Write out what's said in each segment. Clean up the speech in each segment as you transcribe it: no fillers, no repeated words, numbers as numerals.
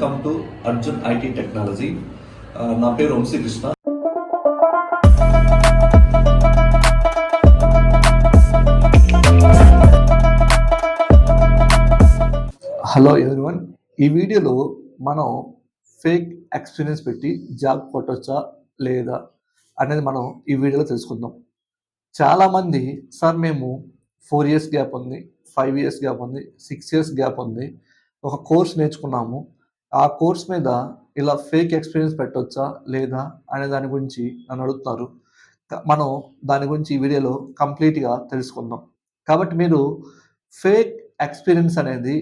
Welcome to Arjun IT technology. నా పేరు Vamsikrishna. Hello everyone, ఈ వీడియోలో మనం ఫేక్ ఎక్స్పీరియన్స్ పెట్టి జాబ్ కొట్టొచ్చా లేదా అనేది మనం ఈ వీడియోలో తెలుసుకుందాం. చాలామంది సార్ మేము 4 years గ్యాప్ ఉంది, 5 years గ్యాప్ ఉంది, 6 years గ్యాప్ ఉంది, ఒక కోర్స్ నేర్చుకున్నాము, ఆ కోర్స్ మీద ఇలా ఫేక్ ఎక్స్పీరియన్స్ పెట్టొచ్చా లేదా అనే దాని గురించి నన్ను అడుగుతున్నారు. మనం దాని గురించి ఈ వీడియోలో కంప్లీట్గా తెలుసుకుందాం. కాబట్టి మీరు ఫేక్ ఎక్స్పీరియన్స్ అనేది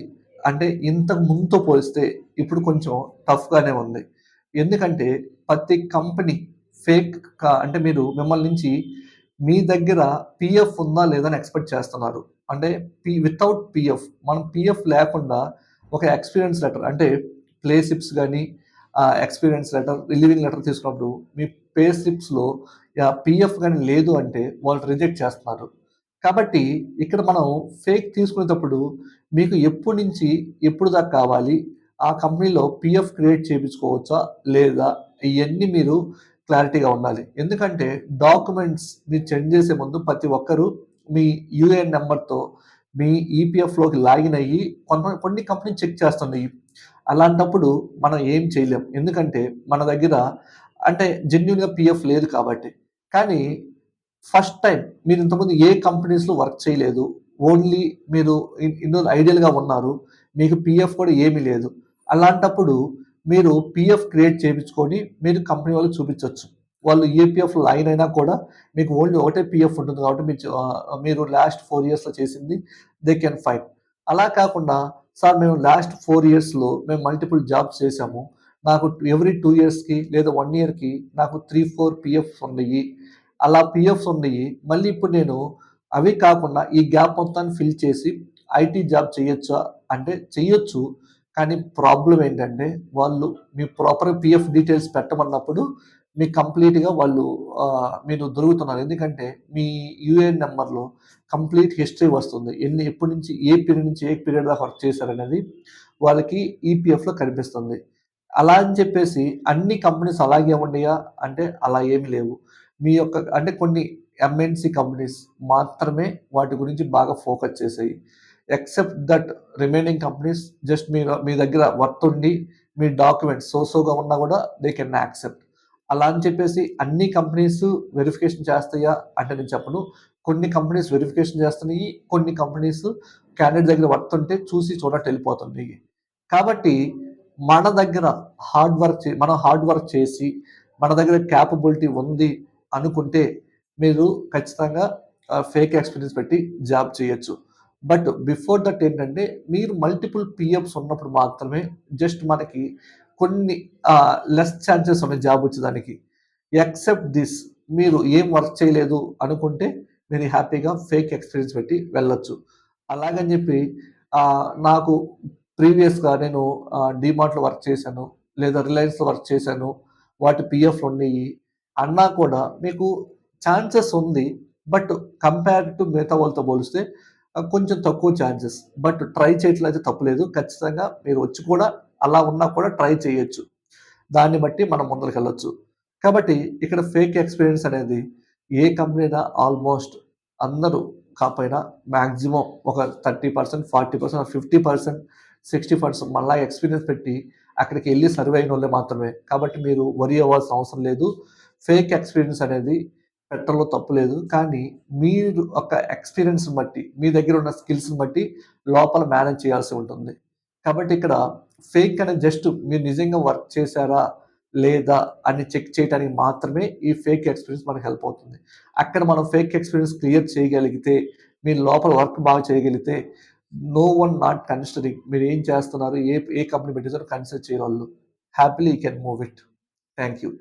అంటే ఇంతకు ముందుతో పోలిస్తే ఇప్పుడు కొంచెం టఫ్గానే ఉంది. ఎందుకంటే ప్రతి కంపెనీ ఫేక్ అంటే మిమ్మల్ని నుంచి మీ దగ్గర పిఎఫ్ ఉందా లేదా అని ఎక్స్పెక్ట్ చేస్తున్నారు. అంటే వితౌట్ పిఎఫ్, మనం పిఎఫ్ లేకుండా ఒక ఎక్స్పీరియన్స్ లెటర్ అంటే ప్లే స్లిప్స్ కానీ ఎక్స్పీరియన్స్ లెటర్, రిలీవింగ్ లెటర్ తీసుకున్నప్పుడు మీ పే స్లిప్స్లో పిఎఫ్ కానీ లేదు అంటే వాళ్ళు రిజెక్ట్ చేస్తున్నారు. కాబట్టి ఇక్కడ మనం ఫేక్ తీసుకునేటప్పుడు మీకు ఎప్పటి నుంచి ఎప్పుడు దాకా కావాలి, ఆ కంపెనీలో పిఎఫ్ క్రియేట్ చేయించుకోవచ్చా లేదా, ఇవన్నీ మీరు క్లారిటీగా ఉండాలి. ఎందుకంటే డాక్యుమెంట్స్ మీరు సెండ్ చేసే ముందు ప్రతి ఒక్కరూ మీ యూఏఎన్ నెంబర్తో మీ ఈపీఎఫ్లోకి లాగిన్ అయ్యి కొన్ని కంపెనీ చెక్ చేస్తున్నాయి. అలాంటప్పుడు మనం ఏం చేయలేం, ఎందుకంటే మన దగ్గర అంటే జెన్యూన్గా పిఎఫ్ లేదు కాబట్టి. కానీ ఫస్ట్ టైం మీరు ఇంతకుముందు ఏ కంపెనీస్లో వర్క్ చేయలేదు, ఓన్లీ మీరు ఇందులో ఐడియల్గా ఉన్నారు, మీకు పిఎఫ్ కూడా ఏమీ లేదు, అలాంటప్పుడు మీరు పిఎఫ్ క్రియేట్ చేయించుకొని మీరు కంపెనీ వాళ్ళకి చూపించవచ్చు. వాళ్ళు ఏపీఎఫ్ లాగిన్ అయినా కూడా మీకు ఓన్లీ ఒకటే పిఎఫ్ ఉంటుంది కాబట్టి మీరు లాస్ట్ 4 yearsలో చేసింది దే కెన్ ఫైన్. అలా కాకుండా సార్ మేము లాస్ట్ 4 yearsలో మేము మల్టిపుల్ జాబ్స్ చేసాము, నాకు ఎవ్రీ 2 yearsకి లేదా 1 yearకి నాకు 3-4 పిఎఫ్స్ ఉన్నాయి, అలా పిఎఫ్స్ ఉన్నాయి, మళ్ళీ ఇప్పుడు నేను అవి కాకుండా ఈ గ్యాప్ మొత్తాన్ని ఫిల్ చేసి ఐటీ జాబ్ చేయొచ్చా అంటే చెయ్యొచ్చు. కానీ ప్రాబ్లం ఏంటంటే వాళ్ళు మీ ప్రాపర్ పిఎఫ్ డీటెయిల్స్ పెట్టమన్నప్పుడు మీకు కంప్లీట్గా వాళ్ళు మీరు దొరుకుతున్నారు. ఎందుకంటే మీ యూఏఎన్ నెంబర్లో కంప్లీట్ హిస్టరీ వస్తుంది, ఎప్పటి నుంచి ఏ పీరియడ్ నుంచి ఏ పీరియడ్ దాకా వర్క్ చేశారనేది వాళ్ళకి ఈపీఎఫ్లో కనిపిస్తుంది. అలా అని చెప్పేసి అన్ని కంపెనీస్ అలాగే ఉన్నాయా అంటే అలా ఏమి లేవు. మీ యొక్క అంటే కొన్ని ఎంఎన్సి కంపెనీస్ మాత్రమే వాటి గురించి బాగా ఫోకస్ చేసాయి. Except that remaining companies just మీ దగ్గర వర్త్ ఉండి మీ డాక్యుమెంట్స్ సోగా ఉన్నా కూడా దే కెన్ యాక్సెప్ట్. అలా అని చెప్పేసి అన్ని కంపెనీస్ వెరిఫికేషన్ చేస్తాయా అంటే నేను చెప్పను. కొన్ని కంపెనీస్ వెరిఫికేషన్ చేస్తున్నాయి, కొన్ని కంపెనీస్ క్యాండిడేట్ దగ్గర వర్త్ ఉంటే చూసి చూడట్టు వెళ్ళిపోతున్నాయి. కాబట్టి మన దగ్గర మనం హార్డ్ వర్క్ చేసి మన దగ్గర క్యాపబిలిటీ ఉంది అనుకుంటే మీరు ఖచ్చితంగా ఫేక్ ఎక్స్పీరియన్స్ పెట్టి జాబ్ చేయొచ్చు. బట్ బిఫోర్ దట్ ఏంటంటే మీరు మల్టిపుల్ పిఎఫ్స్ ఉన్నప్పుడు మాత్రమే జస్ట్ మనకి కొన్ని లెస్ ఛాన్సెస్ ఉన్నాయి జాబ్ వచ్చేదానికి. ఎక్సెప్ట్ దిస్, మీరు ఏం వర్క్ చేయలేదు అనుకుంటే మీరు హ్యాపీగా ఫేక్ ఎక్స్పీరియన్స్ పెట్టి వెళ్ళొచ్చు. అలాగని చెప్పి నాకు ప్రీవియస్గా నేను డిమార్ట్లో వర్క్ చేశాను లేదా రిలయన్స్లో వర్క్ చేశాను, వాటి పిఎఫ్లు ఉన్నాయి అన్నా కూడా మీకు ఛాన్సెస్ ఉంది. బట్ కంపేర్ టు మిగతా వాళ్ళతో పోలిస్తే కొంచెం తక్కువ ఛాన్సెస్. బట్ ట్రై చేయట్లేదు అయితే తప్పులేదు, ఖచ్చితంగా మీరు వచ్చి కూడా అలా ఉన్నా కూడా ట్రై చేయొచ్చు. దాన్ని బట్టి మనం ముందరికి వెళ్ళొచ్చు. కాబట్టి ఇక్కడ ఫేక్ ఎక్స్పీరియన్స్ అనేది ఏ కంపెనీ అయినా ఆల్మోస్ట్ అందరూ కాకపోయినా మ్యాక్సిమం ఒక 30%, 40%, 50%, 60% మళ్ళీ ఎక్స్పీరియన్స్ పెట్టి అక్కడికి వెళ్ళి సర్వే అయిన వాళ్ళే మాత్రమే. కాబట్టి మీరు వరి అవ్వాల్సిన అవసరం లేదు. ఫేక్ ఎక్స్పీరియన్స్ అనేది పెట్టడంలో తప్పు లేదు, కానీ మీరు ఒక ఎక్స్పీరియన్స్ని బట్టి మీ దగ్గర ఉన్న స్కిల్స్ని బట్టి లోపల మేనేజ్ చేయాల్సి ఉంటుంది. కాబట్టి ఇక్కడ ఫేక్ అనేది జస్ట్ మీరు నిజంగా వర్క్ చేశారా లేదా అని చెక్ చేయడానికి మాత్రమే ఈ ఫేక్ ఎక్స్పీరియన్స్ మనకు హెల్ప్ అవుతుంది. అక్కడ మనం ఫేక్ ఎక్స్పీరియన్స్ క్లియర్ చేయగలిగితే, మీరు లోపల వర్క్ బాగా చేయగలిగితే నో వన్ నాట్ కన్సిడరింగ్ మీరు ఏం చేస్తున్నారు, ఏ కంపెనీ పెట్టేసారో కన్సిడర్ చేయవాళ్ళు. Happily you can move it. Thank you.